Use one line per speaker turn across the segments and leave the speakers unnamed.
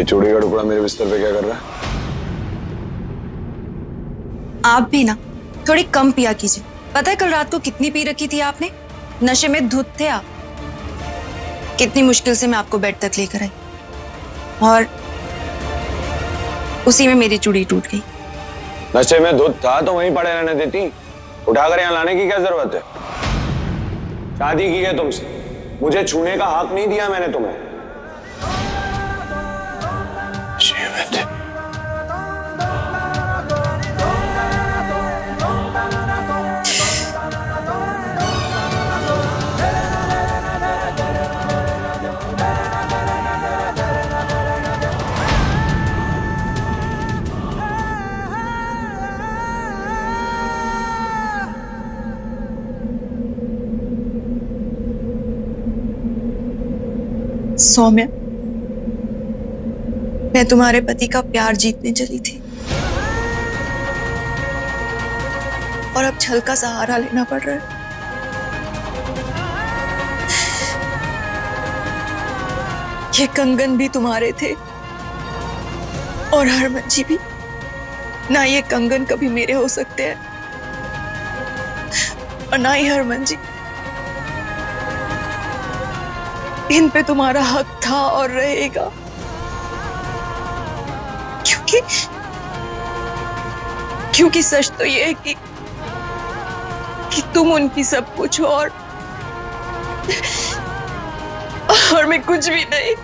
ये चूड़ी का टुकड़ा मेरे बिस्तर पे क्या कर रहा है?
आप भी ना थोड़ी कम पिया कीजिए। पता है कल रात को कितनी पी रखी थी आपने? नशे में धुत थे आप। कितनी मुश्किल से मैं आपको बेड तक लेकर आई और उसी में मेरी चूड़ी टूट गई।
नशे में धुत था तो वहीं पड़े रहने देती। उठाकर यहाँ लाने की क्या जरूरत है? शादी की है तुमसे, मुझे छूने का हक नहीं दिया मैंने तुम्हें।
सौम्या, मैं तुम्हारे पति का प्यार जीतने चली थी और अब छल का सहारा लेना पड़ रहा है। ये कंगन भी तुम्हारे थे और हरमन जी भी। ना ये कंगन कभी मेरे हो सकते हैं और ना ही हरमन जी। इन पे तुम्हारा हक था और रहेगा, क्योंकि सच तो ये है कि तुम उनकी सब कुछ हो और मैं कुछ भी नहीं।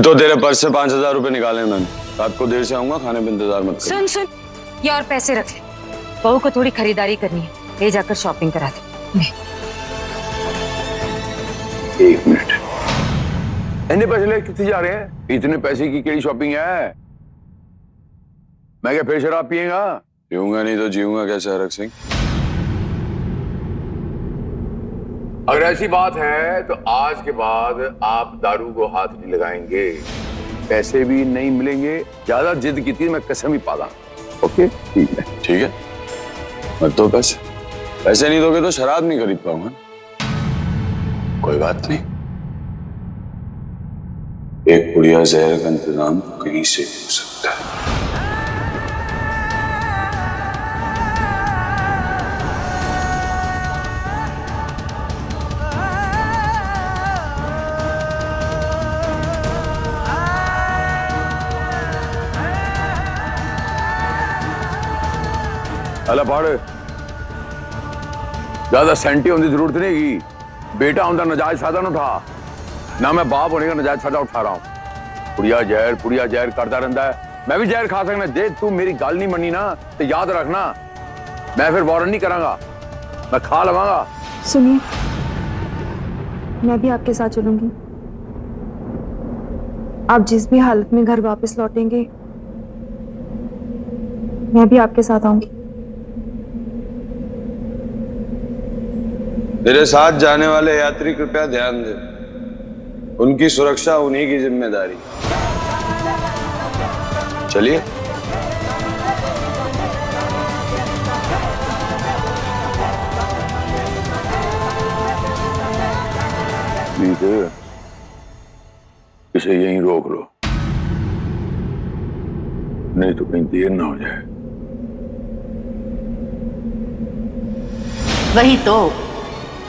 तो तेरे पर्स से 5,000 रुपए निकाले मैंने। रात को देर से आऊंगा, खाने पे इंतजार मत कर।
सुन ये और पैसे रख ले। बहू को थोड़ी खरीदारी करनी है, ले जाकर शॉपिंग करा दे।
एक मिनट,
इतने पैसे ले कितने जा रहे हैं? इतने पैसे की केड़ी शॉपिंग है? मैं क्या फिर शराब पिएगा?
पीऊंगा नहीं तो जीऊंगा कैसे हरक सिंह?
अगर ऐसी बात है तो आज के बाद आप दारू को हाथ नहीं लगाएंगे, पैसे भी नहीं मिलेंगे। ज्यादा जिद की थी, मैं कसम ही पाला। ओके ठीक है?
ठीक है, मत दो पैसे। पैसे नहीं दोगे तो शराब नहीं खरीद पाऊंगा। कोई बात नहीं, एक पुड़िया जहर का इंतजाम कहीं से हो सकता है।
अला पढ़, ज्यादा सेंटी होने की जरूरत नहीं की। बेटा होंदा नजायज फायदा ना उठा, ना मैं बाप होने का नजायज फायदा उठा रहा हूं। पुड़िया जहर करता रहता है। मैं भी जहर खा सकना। जे तू मेरी गल नहीं मनी ना तो याद रखना, मैं फिर वारन नहीं करांगा, मैं खा लवांगा।
सुनिए, मैं भी आपके साथ चलूंगी। आप जिस भी हालत में घर वापस लौटेंगे, मैं भी आपके साथ आऊंगी।
मेरे साथ जाने वाले यात्री कृपया ध्यान दें, उनकी सुरक्षा उन्हीं की जिम्मेदारी। चलिए।
प्लीज इसे यहीं रोक लो, नहीं तो कहीं देर ना हो जाए।
वही तो,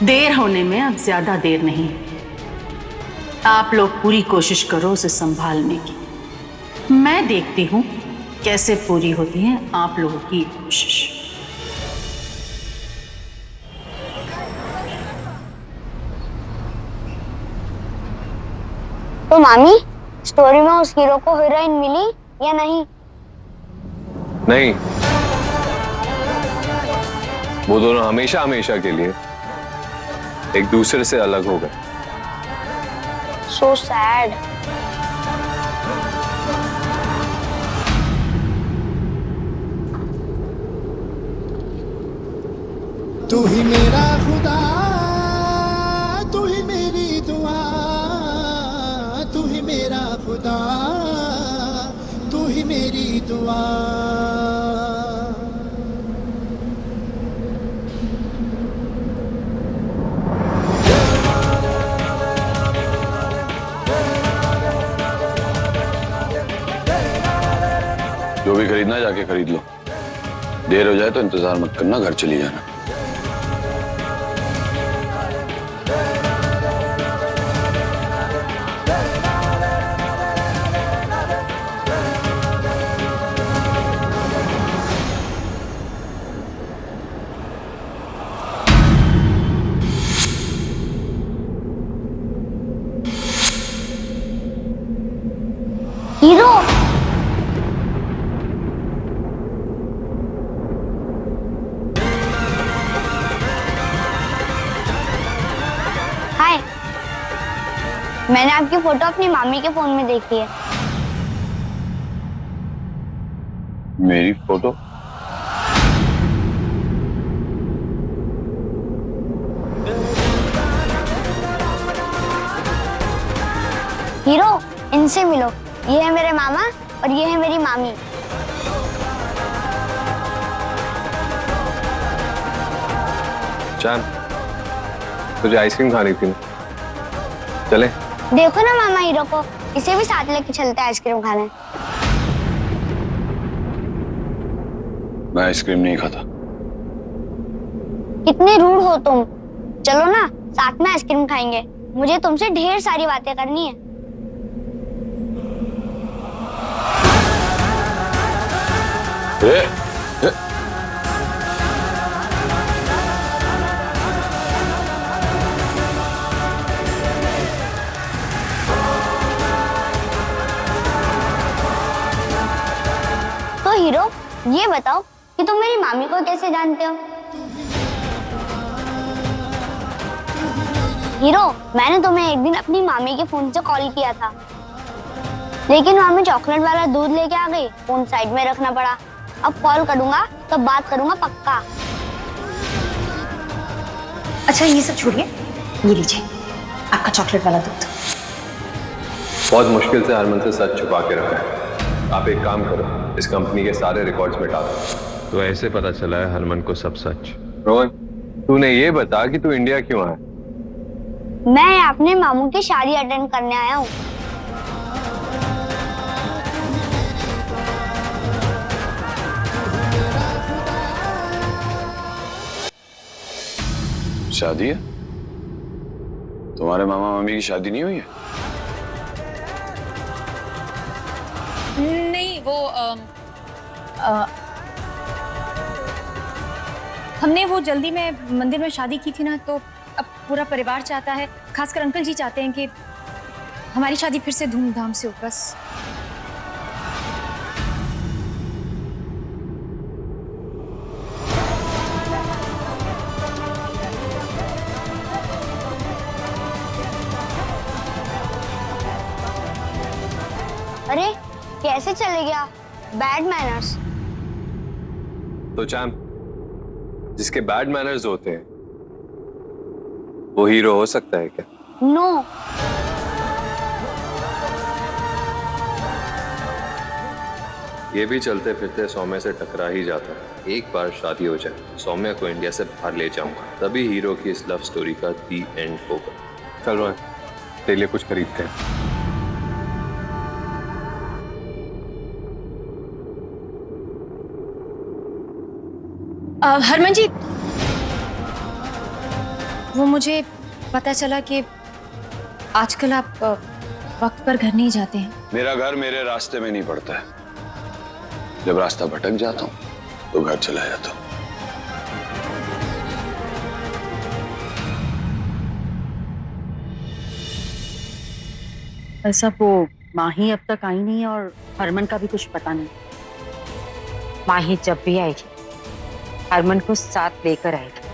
देर होने में अब ज्यादा देर नहीं। आप लोग पूरी कोशिश करो उसे संभालने की। मैं देखती हूं कैसे पूरी होती है आप लोगों की कोशिश।
तो मामी, स्टोरी में उस हीरो को हीरोइन मिली या नहीं?
नहीं, वो दोनों हमेशा हमेशा के लिए एक दूसरे से अलग हो गए।
So sad.
तू ही मेरा खुदा, तू ही मेरी दुआ, तू ही मेरा खुदा, तू ही मेरी दुआ।
जो भी खरीदना जाके खरीद लो, देर हो जाए तो इंतजार मत करना, घर चली जाना।
हीरो, हाय। मैंने आपकी फोटो अपनी मामी के फोन में देखी है।
मेरी फोटो?
हीरो, इनसे मिलो। ये है मेरे मामा और ये है मेरी मामी।
चांद, तुझे आइसक्रीम खानी थी ना? चले।
देखो ना मामा हीरो को, इसे भी साथ लेके चलते हैं आइसक्रीम खाने।
मैं आइसक्रीम नहीं खाता।
कितने रूड हो तुम। चलो ना, साथ में आइसक्रीम खाएंगे। मुझे तुमसे ढेर सारी बातें करनी है। तो हीरो, ये बताओ कि तुम मेरी मामी को कैसे जानते हो? हीरो, मैंने तुम्हें एक दिन अपनी मामी के फोन से कॉल किया था, लेकिन मामी चॉकलेट वाला दूध लेके आ गई, फोन साइड में रखना पड़ा। अब कॉल करूंगा तो बात करूंगा पक्का।
अच्छा, ये सब छोड़िए, ये लीजिए आपका चॉकलेट वाला दूध।
बहुत मुश्किल से हरमन से सच छुपा के रखा है। आप एक काम करो, इस कंपनी के सारे रिकॉर्ड्स मिटा दो। तो ऐसे पता चला है हरमन को सब सच। रोहन, तूने ये बता कि तू इंडिया क्यों आया?
मैं अपने मामू की शादी अटेंड करने आया हूँ।
शादी है? तुम्हारे मामा मामी की शादी नहीं हुई है?
नहीं, वो हमने वो जल्दी में मंदिर में शादी की थी ना, तो अब पूरा परिवार चाहता है, खासकर अंकल जी चाहते हैं कि हमारी शादी फिर से धूमधाम से हो। बस
अरे कैसे चले गया? Bad manners.
तो चैम, जिसके बैड मैनर्स होते हैं वो हीरो हो सकता है क्या?
नो।
ये भी चलते फिरते सौम्या से टकरा ही जाता है। एक बार शादी हो जाए, सौम्या को इंडिया से बाहर ले जाऊंगा, तभी हीरो की इस लव स्टोरी का दी एंड होगा। चल रोहन, तेरे लिए कुछ खरीदते हैं।
हरमन जी, वो मुझे पता चला कि आजकल आप वक्त पर घर नहीं जाते हैं।
मेरा घर मेरे रास्ते में नहीं पड़ता है। जब रास्ता भटक जाता हूं तो घर चला जाता हूं।
ऐसा वो माही अब तक आई नहीं और हरमन का भी कुछ पता नहीं।
माही जब भी आएगी हरमन को साथ लेकर आएगी।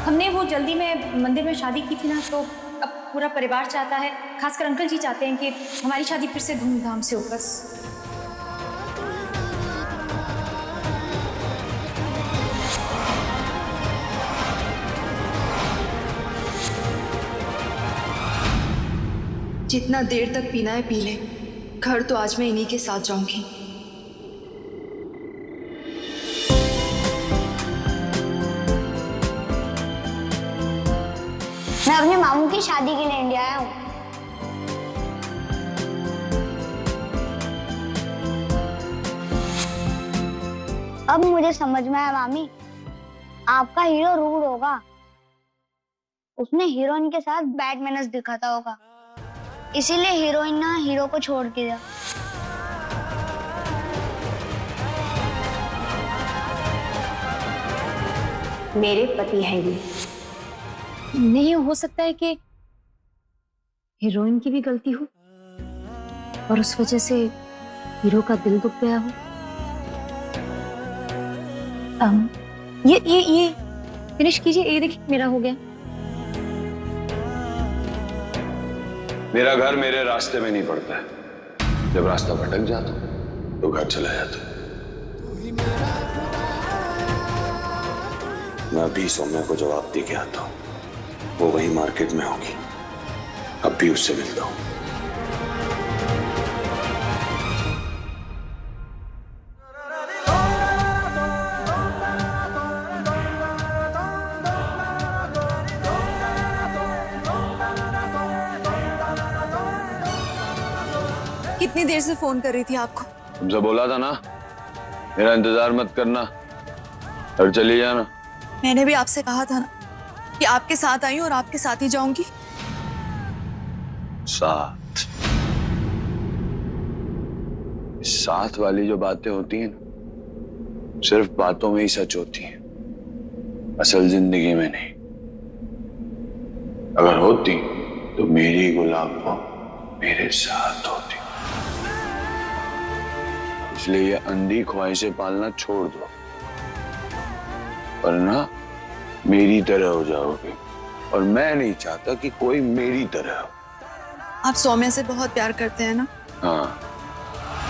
हमने वो जल्दी में मंदिर में शादी की थी ना, तो अब पूरा परिवार चाहता है, खासकर अंकल जी चाहते हैं कि हमारी शादी फिर से धूमधाम से हो। बस
जितना देर तक पीना है पी ले, घर तो आज मैं इन्हीं के साथ जाऊंगी।
मैं अपने मामू की शादी के लिए इंडिया आया हूँ। अब मुझे समझ में आया मामी, आपका हीरो रूड होगा। उसने हीरोइन के साथ बैड मैनर्स दिखाता होगा, इसीलिए हीरोइन ने हीरो को छोड़ के दिया।
मेरे पति हैं ये।
नहीं हो सकता है कि हीरोइन की भी गलती हो और उस वजह से हीरो का दिल दुख गया हो। ये फिनिश कीजिए। ये देखिए मेरा हो गया।
मेरा घर मेरे रास्ते में नहीं पड़ता है। जब रास्ता भटक जाता हूं तो घर चला जाता हूं। मैं अभी सौम्या को जवाब दे के आता हूं। वो वही मार्केट में होगी, अब भी उससे मिलता हूं।
कितनी देर से फोन कर रही थी आपको?
तुमसे बोला था ना, मेरा इंतजार मत करना और चली जाना।
मैंने भी आपसे कहा था ना कि आपके साथ आई हूं और आपके साथ ही जाऊंगी।
साथ साथ वाली जो बातें होती हैं ना, सिर्फ बातों में ही सच होती हैं, असल जिंदगी में नहीं। अगर होती तो मेरी गुलाब को मेरे साथ होती। इसलिए ये अंधी ख्वाहिशें पालना छोड़ दो, वरना मेरी तरह हो जाओगे, और मैं नहीं चाहता कि कोई मेरी तरह हो।
आप सौम्या से बहुत प्यार करते हैं ना?
हाँ,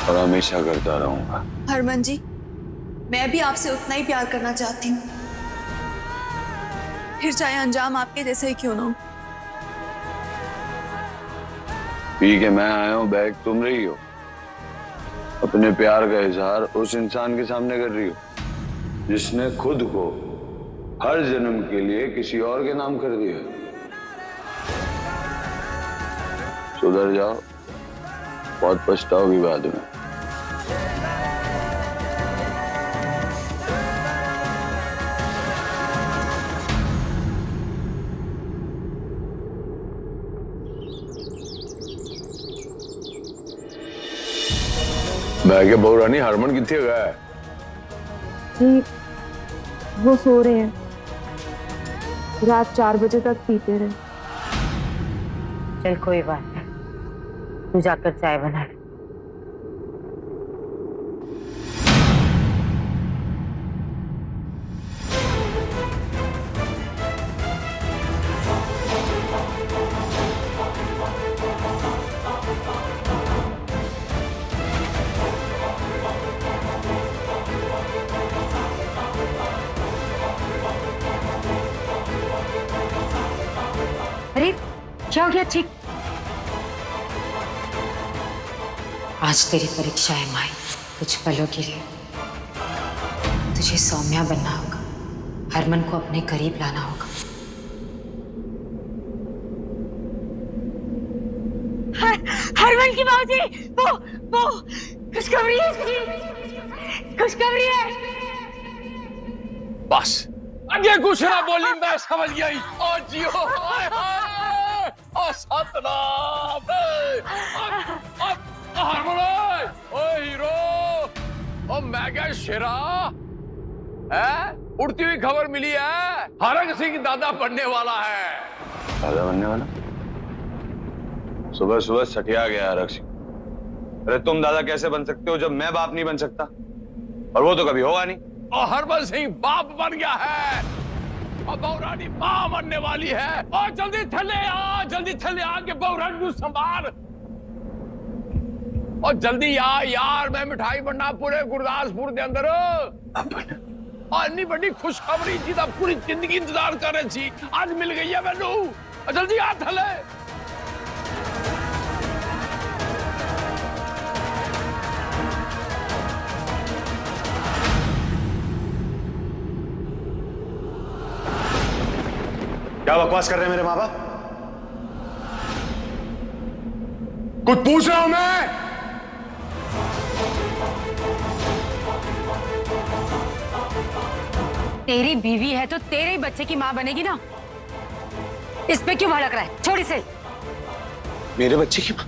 और हमेशा करता रहूंगा।
हरमन जी, मैं भी आपसे उतना ही प्यार करना चाहती हूँ, फिर चाहे अंजाम आपके जैसे ही क्यों ना हो।
ठीक है, मैं आया हूँ, बैग तुम रही हो। अपने प्यार का इजहार उस इंसान के सामने कर रही हो जिसने खुद को हर जन्म के लिए किसी और के नाम कर दिया। सुधर जाओ, बहुत पछताओगी बाद में। बैगे बहु रानी हरमन कितने गया है?
जी वो सो रहे हैं, रात 4 बजे तक पीते रहे।
चल कोई बात नहीं, तू जाकर चाय बना ले। अरे क्या हो गया? ठीक, आज तेरी परीक्षा है माई। कुछ पलों के लिए तुझे सौम्या बनना होगा, हरमन को अपने करीब लाना होगा। हरमन की मौजी, वो खुशखबरी है, खुशखबरी है।
बस आगे कुछ ना बोली, मैं समझ गई। ओ जियो, ओ सतनाम, हरमन, ओ हीरो, ओ मैं क्या शेरा है? उड़ती हुई खबर मिली है, हरक सिंह दादा बनने वाला है।
दादा बनने वाला? सुबह सुबह सटिया गया हरक सिंह। अरे तुम दादा कैसे बन सकते हो जब मैं बाप नहीं बन सकता? और वो तो कभी होगा नहीं।
और हरमन सिंह बाप बन गया है, और बहुरानी मां बनने वाली है। और जल्दी थले आ, जल्दी थले आ के बहुरानी को संभाल। और जल्दी आ यार, मैं मिठाई बनना पूरे गुरदासपुर के अंदर। और इतनी बड़ी खुशखबरी जिदा पूरी जिंदगी इंतजार कर रही थी, आज मिल गई है मैनू। जल्दी आ थले।
क्या बकवास कर रहे हैं मेरे माँ बाप? कुछ पूछ रहा हूं मैं।
तेरी बीवी है तो तेरे ही बच्चे की माँ बनेगी ना। इस पे क्यों भड़क रहा है? छोड़ इसे।
मेरे बच्चे की माँ?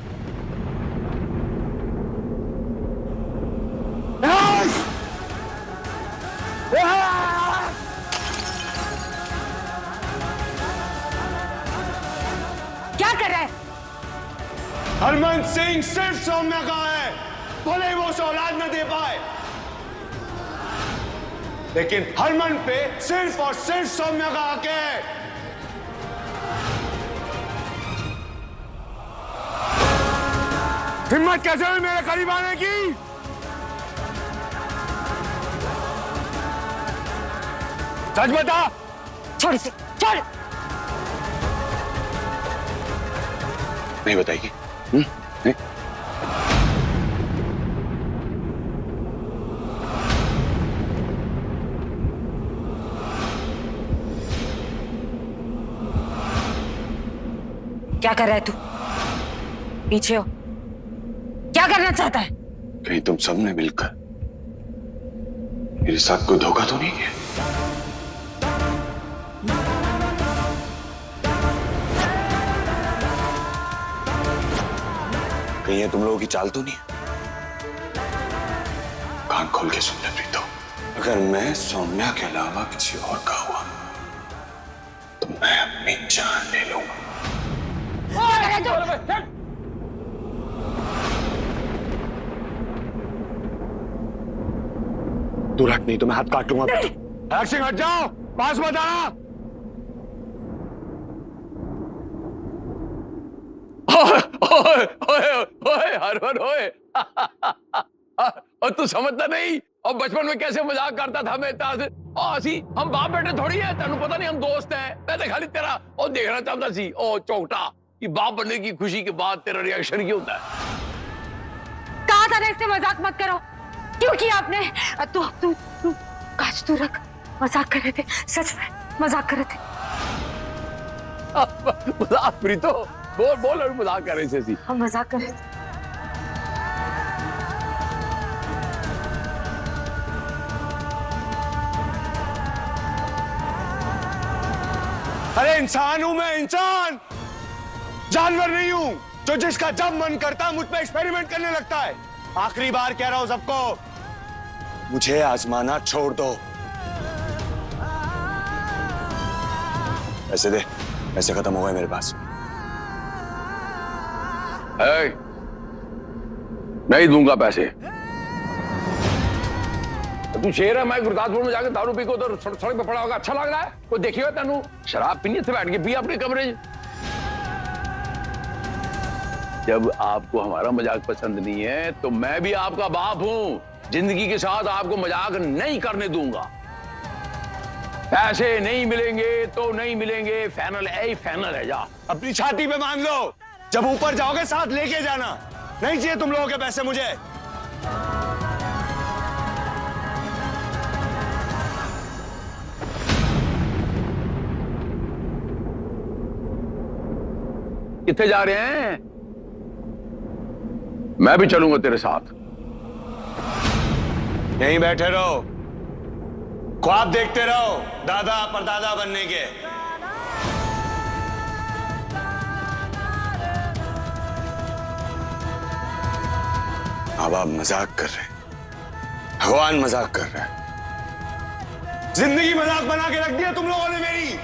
क्या कर रहा है?
हरमन सिंह सिर्फ सौम्या का है, भले वो उसे औलाद न दे पाए, लेकिन हरमन पे सिर्फ और सिर्फ सौम्या का हक है। हिम्मत कैसे हुई मेरे करीब आने की? सच बता।
छोड़ इसे, छोड़।
नहीं बताएगी? नहीं?
क्या कर रहा है तू? पीछे हो। क्या करना चाहता है?
कहीं तुम सबने मिलकर मेरे साथ कोई धोखा तो नहीं किया? कहीं ये तुम लोगों की चाल तो नहीं? कान खोल के सुन ले प्रीतो, अगर मैं सौम्या के अलावा किसी और का हुआ तो मैं अपनी जान ले लूंगा। तू हट, नहीं तो मैं हाथ काट लूंगा। एक्शन, हट जाओ, पास मत आना।
ओए ओए ओए हरमन ओए और तू समझता नहीं, और बचपन में कैसे मजाक करता था मैं ताज। हम बाप बेटे थोड़ी है, तेनू पता नहीं हम दोस्त हैं। मैं तो खाली तेरा और देखना चाहता सी ओ चौकटा कि बाप बनने की खुशी के बाद तेरा रिएक्शन क्या होता है।
कहा था ना इससे मजाक मत करो। क्यों किया आपने? तू तू तू
काश तू रख, मजाक कर रहे थे, सच में मजाक कर रहे थे।
मजाक प्रीतो, बोल बोल, अभी मजाक कर रहे थे।
हम मजाक कर रहे थे।
अरे इंसान हूं मैं, इंसान, जानवर नहीं हूं जो जिसका जब मन करता मुझ पे एक्सपेरिमेंट करने लगता है। आखिरी बार कह रहा हूं सबको, मुझे आजमाना छोड़ दो। पैसे दे, पैसे खत्म हो गए मेरे पास।
नहीं दूंगा पैसे। तू शेर है, मैं गुरदासपुर में जाकर दारू पी को उधर सड़क पे पड़ा होगा, अच्छा लग रहा है? कोई देखिएगा तेनू शराब पीनी थे, बैठ के पी अपने कमरे। जब आपको हमारा मजाक पसंद नहीं है तो मैं भी आपका बाप हूं, जिंदगी के साथ आपको मजाक नहीं करने दूंगा। पैसे नहीं मिलेंगे तो नहीं मिलेंगे, फाइनल है, फाइनल है। जा
अपनी छाती पे मान लो, जब ऊपर जाओगे साथ लेके जाना। नहीं चाहिए तुम लोगों के पैसे मुझे।
कितने जा रहे हैं? मैं भी चलूंगा तेरे साथ।
यहीं बैठे रहो, ख्वाब देखते रहो दादा परदादा बनने के। अब आप मजाक कर रहे हैं, भगवान मजाक कर रहा है। जिंदगी मजाक बना के रख दिया तुम लोगों ने मेरी।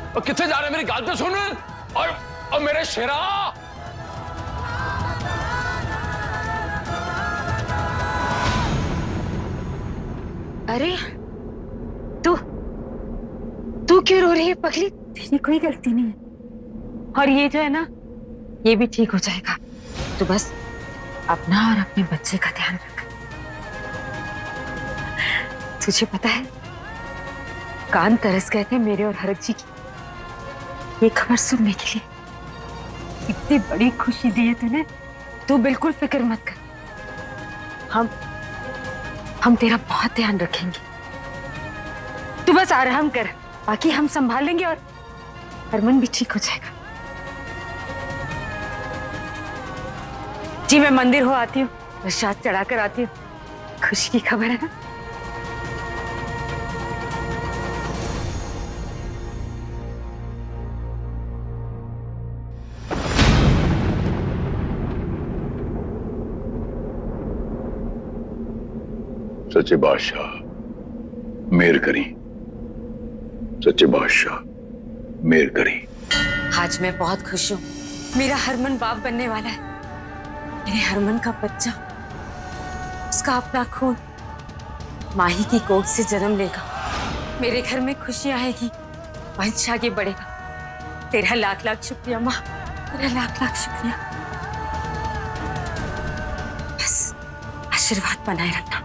और कितने जा रहे हैं? मेरी गाल तो सुन। और मेरे शेरा,
अरे तू क्यों रो रही है पगली? तेरी कोई गलती नहीं है, और ये जो है ना, ये भी ठीक हो जाएगा। तो बस अपना और अपने बच्चे का ध्यान रख। तुझे पता है, कान तरस गए थे मेरे और हरक जी की ये खबर सुनने के लिए। इतनी बड़ी खुशी दी है तूने, तू बिल्कुल फिक्र मत कर। हम तेरा बहुत ध्यान रखेंगे। तू बस आराम कर, बाकी हम संभाल लेंगे, और हरमन भी ठीक हो जाएगा। जी मैं मंदिर हो आती हूँ, प्रसाद चढ़ाकर आती हूँ। खुशी की खबर है ना?
सच्चे बादशाह मेर करी, सच्चे बादशाह मेर करी।
आज मैं बहुत खुश हूँ, मेरा हरमन बाप बनने वाला है। मेरे हरमन का बच्चा, उसका अपना खून माही की कोख से जन्म लेगा। मेरे घर में खुशियां आएगी, वंश आगे बढ़ेगा। तेरा लाख लाख शुक्रिया माँ, तेरा लाख लाख शुक्रिया। बस आशीर्वाद बनाए रखना।